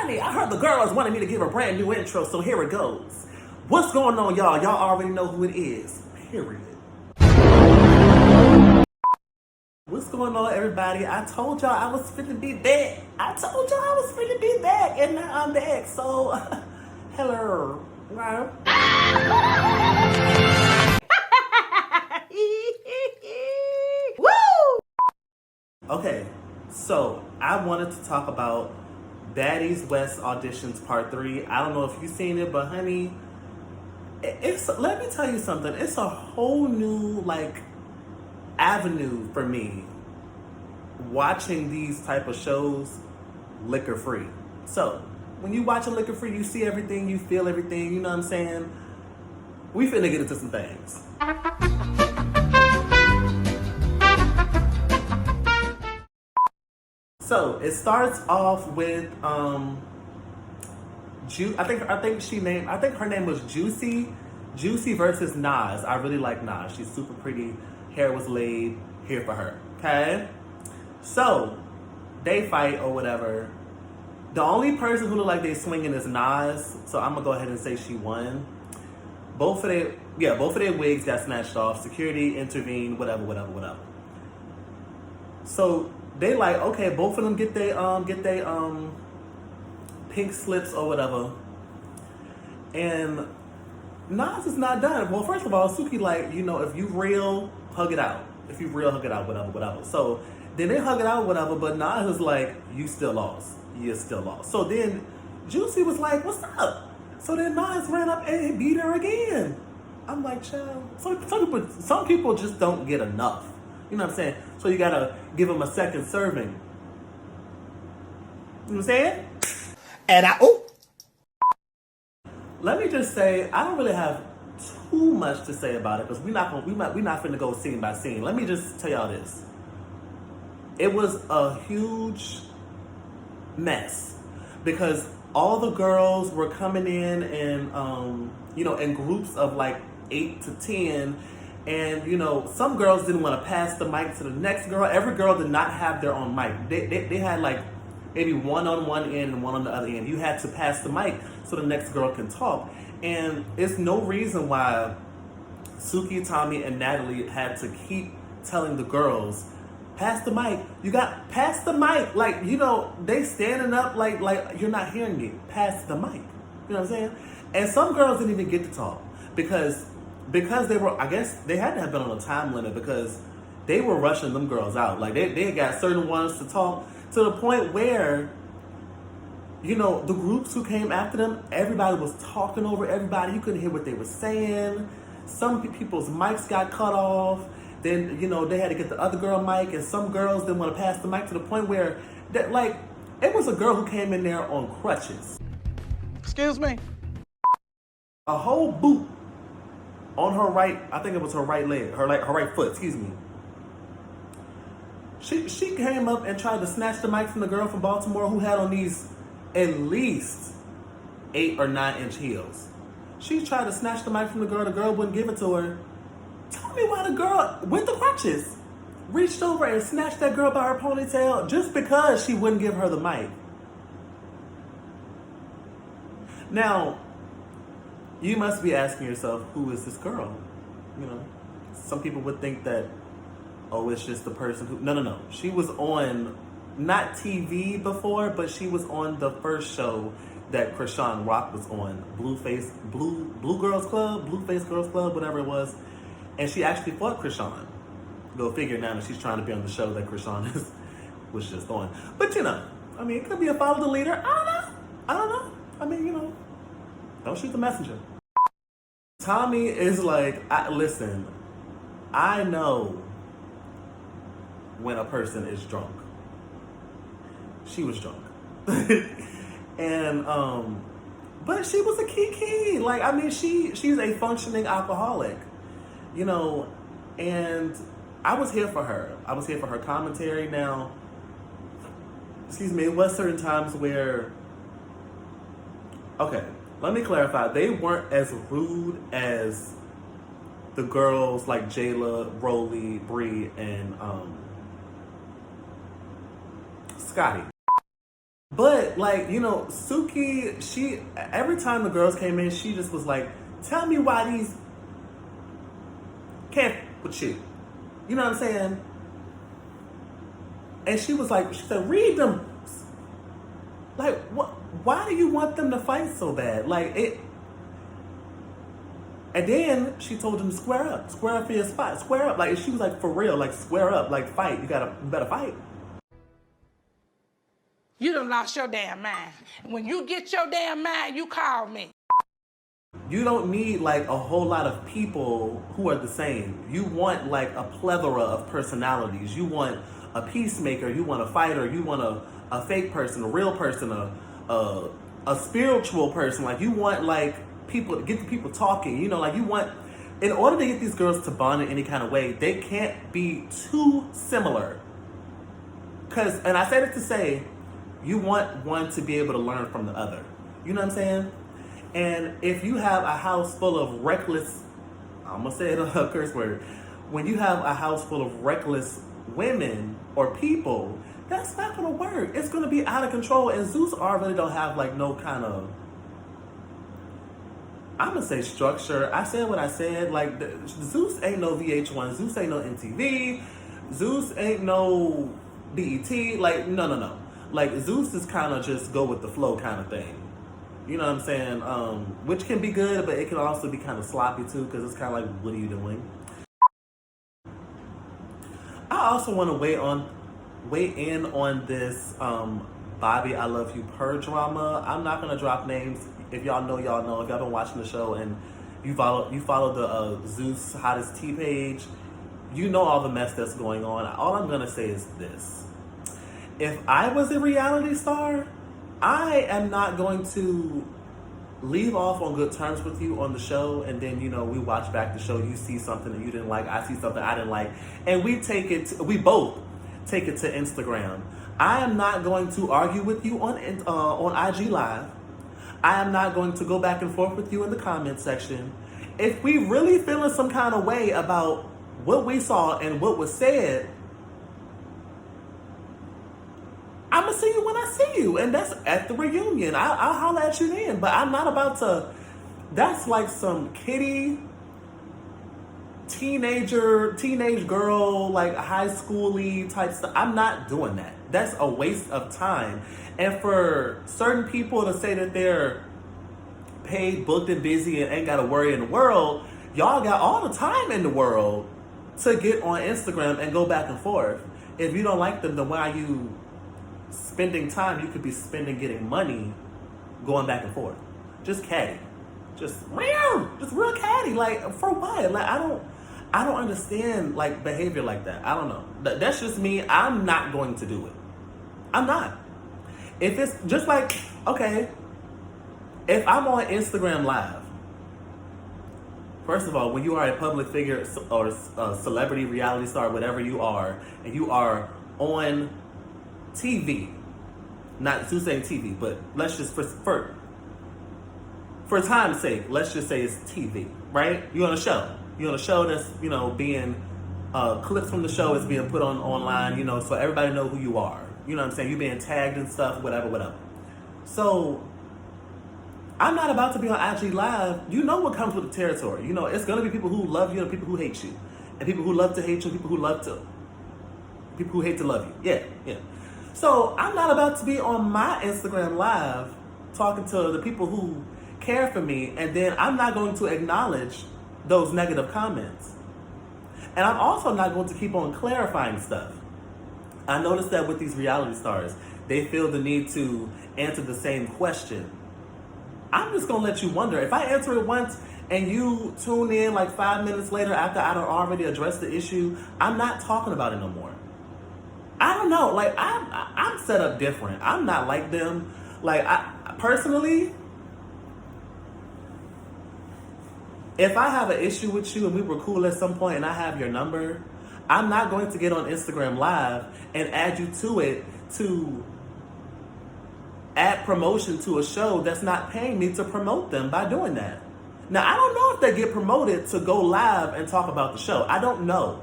honey, I heard the girls wanted me to give a brand new intro, so here it goes. What's going on, y'all? Y'all already know who it is, period. What's going on, everybody? I told y'all I was finna be back. And now I'm back. So, hello. Woo! Okay, so I wanted to talk about Baddies West Auditions Part 3. I don't know if you've seen it, but honey, let me tell you something. It's a whole new, avenue for me watching these type of shows liquor free. So when you watch a liquor free, you see everything, you feel everything, you know what I'm saying? We finna get into some things. So it starts off with I think her name was Juicy versus Nas. I really like Nas. She's super pretty. Hair was laid. Here for her. Okay? So they fight or whatever. The only person who look like they swinging is Nas. So I'm gonna go ahead and say she won. Both of their wigs got snatched off. Security intervened. Whatever. So they like, okay, both of them get their pink slips or whatever. And Nas is not done. Well, first of all, Suki like, if you real, hug it out. If you real, hug it out, whatever. So then they hug it out, whatever, but Nas is like, you still lost. You're still lost. So then Juicy was like, what's up? So then Nas ran up and beat her again. I'm like, child. Some people just don't get enough. You know what I'm saying? So you gotta give them a second serving. You know what I'm saying? And let me just say, I don't really have too much to say about it because we're not finna go scene by scene. Let me just tell y'all this. It was a huge mess because all the girls were coming in and in groups of like 8 to 10. And, some girls didn't want to pass the mic to the next girl. Every girl did not have their own mic. They had like maybe one on one end and one on the other end. You had to pass the mic so the next girl can talk. And it's no reason why Suki, Tommy, and Natalie had to keep telling the girls, pass the mic. You got, pass the mic. Like, they standing up like you're not hearing me. Pass the mic. You know what I'm saying? And some girls didn't even get to talk because they were, I guess they had to have been on a time limit because they were rushing them girls out. Like they got certain ones to talk to the point where, the groups who came after them, everybody was talking over everybody. You couldn't hear what they were saying. Some people's mics got cut off. Then, they had to get the other girl mic, and some girls didn't want to pass the mic to the point where, it was a girl who came in there on crutches. excuse me. A whole boot on her right, I think it was her right leg, her right foot, excuse me. She came up and tried to snatch the mic from the girl from Baltimore who had on these at least 8 or 9 inch heels. She tried to snatch the mic from the girl wouldn't give it to her. Tell me why the girl with the crutches reached over and snatched that girl by her ponytail just because she wouldn't give her the mic. Now, you must be asking yourself, who is this girl? Some people would think that, it's just the person who... No. She was on, not TV before, but she was on the first show that Krishan Rock was on. Blueface Girls Club, whatever it was. And she actually fought Krishan. Go figure now that she's trying to be on the show that Krishan was just on. But it could be a follow the leader. I don't know. Don't shoot the messenger. Tommy is like, listen, I know when a person is drunk. She was drunk. And, but she was a kiki. She's a functioning alcoholic, and I was here for her. I was here for her commentary. Now, it was certain times where, okay, let me clarify. They weren't as rude as the girls like Jayla, Rolly, Bree, and Scotty. But like, you know, Suki, she every time the girls came in, she just was like, "Tell me why these can't with you." You know what I'm saying? And she was like, she said, "Read them." Like, what? Why do you want them to fight so bad? Like it. And then she told them to square up for your spot, square up. Like she was like, for real, like square up, like fight. You better fight. You done lost your damn mind. When you get your damn mind, you call me. You don't need like a whole lot of people who are the same. You want like a plethora of personalities. You want a peacemaker. You want a fighter. You want a fake person, a real person, a spiritual person. Like you want like people to get the people talking. You know, like you want. In order to get these girls to bond in any kind of way, they can't be too similar. And I say this to say, you want one to be able to learn from the other. You know what I'm saying? And if you have a house full of reckless, I'm gonna say it a curse word, when you have a house full of reckless women or people, that's not gonna work. It's gonna be out of control. And Zeus already don't have like no kind of, I'm gonna say structure. I said what I said. Like Zeus ain't no VH1. Zeus ain't no MTV. Zeus ain't no BET. Like no. Like Zeus is kind of just go with the flow kind of thing. You know what I'm saying? Which can be good, but it can also be kind of sloppy too, because it's kind of like, what are you doing? I also want to weigh in on this Bobby, I Love You, Purr drama. I'm not gonna drop names. If y'all know, y'all know. If y'all been watching the show and you follow the Zeus Hottest Tea page, you know all the mess that's going on. All I'm gonna say is this. If I was a reality star, I am not going to leave off on good terms with you on the show, and then, you know, we watch back the show, you see something that you didn't like, I see something I didn't like, and we both take it to Instagram. I am not going to argue with you on IG Live. I am not going to go back and forth with you in the comment section. If we really feeling some kind of way about what we saw and what was said, I'm gonna see you when I see you, and that's at the reunion. I'll holler at you then, but I'm not about to. That's like some kiddie, teenage girl, like high schooly type stuff. I'm not doing that. That's a waste of time. And for certain people to say that they're paid, booked, and busy and ain't got to worry in the world, y'all got all the time in the world to get on Instagram and go back and forth. If you don't like them, then why are you spending time you could be spending getting money going back and forth? Just catty. Just real catty. Like, for what? Like, I don't understand like behavior like that. I don't know. That's just me. I'm not going to do it. I'm not. If it's just like, okay, if I'm on Instagram Live, first of all, when you are a public figure or a celebrity, reality star, whatever you are, and you are on TV, not to say TV, but let's just for time's sake, let's just say it's TV, right? You're on a show. You're on a show that's, you know, being clips from the show is being put on online, you know, so everybody know who you are. You know what I'm saying? You're being tagged and stuff, whatever. So I'm not about to be on IG Live. You know what comes with the territory. You know, it's gonna be people who love you and people who hate you, and people who love to hate you, and people who hate to love you. Yeah. So I'm not about to be on my Instagram Live talking to the people who care for me, and then I'm not going to acknowledge those negative comments. And I'm also not going to keep on clarifying stuff. I noticed that with these reality stars, they feel the need to answer the same question. I'm just going to let you wonder. If I answer it once and you tune in like 5 minutes later after I don't already address the issue, I'm not talking about it no more. I don't know. Like, I'm set up different. I'm not like them. Like, I personally, if I have an issue with you and we were cool at some point and I have your number, I'm not going to get on Instagram Live and add you to it to add promotion to a show that's not paying me to promote them by doing that. Now, I don't know if they get promoted to go live and talk about the show. I don't know.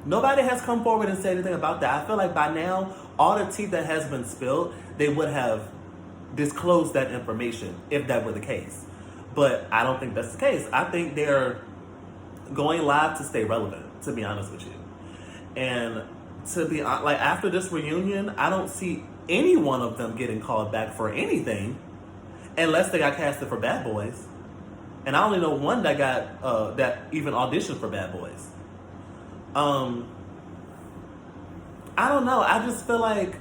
Nobody has come forward and said anything about that. I feel like by now, all the tea that has been spilled, they would have disclosed that information if that were the case. But I don't think that's the case. I think they're going live to stay relevant, to be honest with you. And to be like, after this reunion, I don't see any one of them getting called back for anything unless they got casted for Bad Boys. And I only know one that got that even auditioned for Bad Boys. I don't know. I just feel like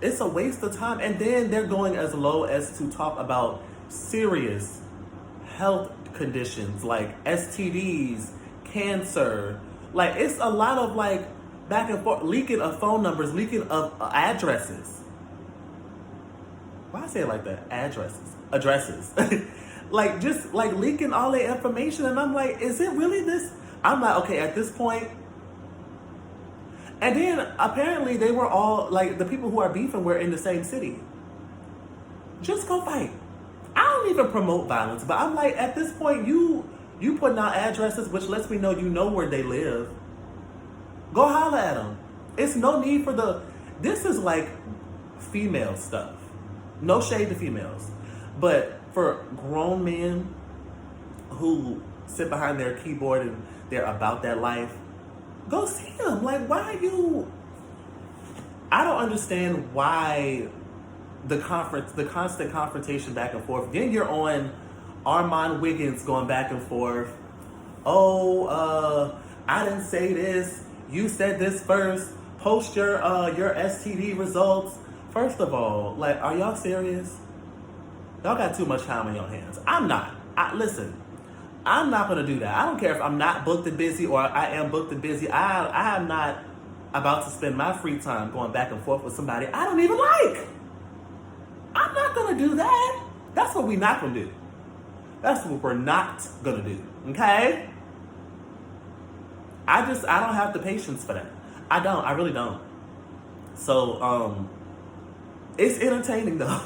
it's a waste of time. And then they're going as low as to talk about serious health conditions like STDs, cancer. Like, it's a lot of like back and forth, leaking of phone numbers, leaking of addresses. Why I say it like that? Addresses. Like, just like leaking all their information. And I'm like, is it really this? I'm like, okay, at this point. And then apparently they were all like, the people who are beefing were in the same city. Just go fight. I don't even promote violence, but I'm like, at this point, you putting out addresses, which lets me know you know where they live. Go holler at them. It's no need for this is like female stuff. No shade to females. But for grown men who sit behind their keyboard and they're about that life, go see them. Like, why are you... I don't understand why the constant confrontation back and forth. Then you're on Armand Wiggins going back and forth. Oh, I didn't say this. You said this first. Post your STD results. First of all, like, are y'all serious? Y'all got too much time on your hands. I'm not. Listen, I'm not gonna do that. I don't care if I'm not booked and busy or I am booked and busy. I am not about to spend my free time going back and forth with somebody I don't even like. I'm not gonna do that. That's what we're not gonna do. That's what we're not gonna do. Okay? I don't have the patience for that. I don't. I really don't. So, it's entertaining though.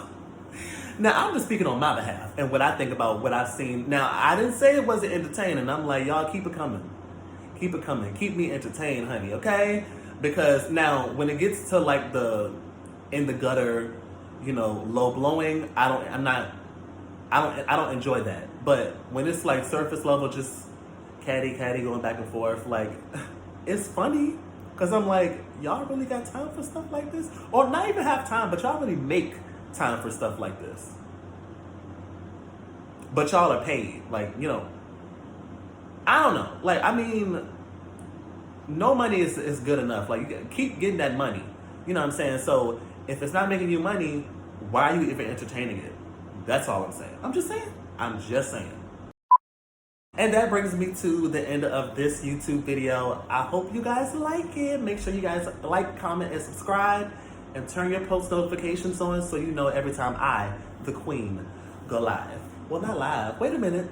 Now, I'm just speaking on my behalf and what I think about what I've seen. Now, I didn't say it wasn't entertaining. I'm like, y'all keep it coming. Keep it coming. Keep me entertained, honey, okay? Because now, when it gets to like the in the gutter, you know, low blowing, I don't enjoy that. But when it's like surface level, just catty going back and forth, like, it's funny. Because I'm like, y'all really got time for stuff like this? Or not even have time, but y'all really make time for stuff like this. But y'all are paid. Like, you know, I don't know. Like, I mean, no money is good enough. Like, you keep getting that money. You know what I'm saying? So, if it's not making you money, why are you even entertaining it? That's all I'm saying. I'm just saying. And that brings me to the end of this YouTube video. I hope you guys like it. Make sure you guys like, comment, and subscribe. And turn your post notifications on so you know every time I, the queen, go live. Well, not live. Wait a minute.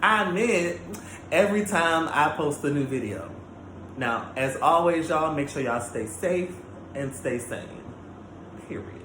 I meant every time I post a new video. Now, as always, y'all, make sure y'all stay safe and stay sane. Period.